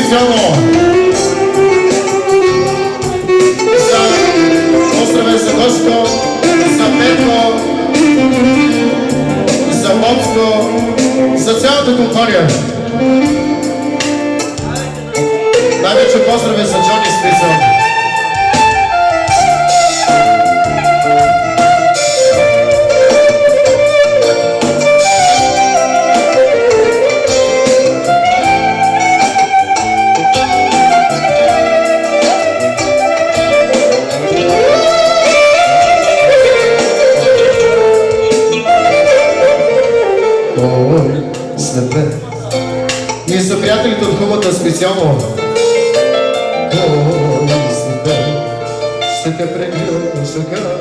специално за поздраве за Гошко, за Петко, за Бобско, за цялата компания. Най-вече поздраве за Джони Списъл. Ние са приятелите от хубавата специално. Ой, ще те прегледа сега.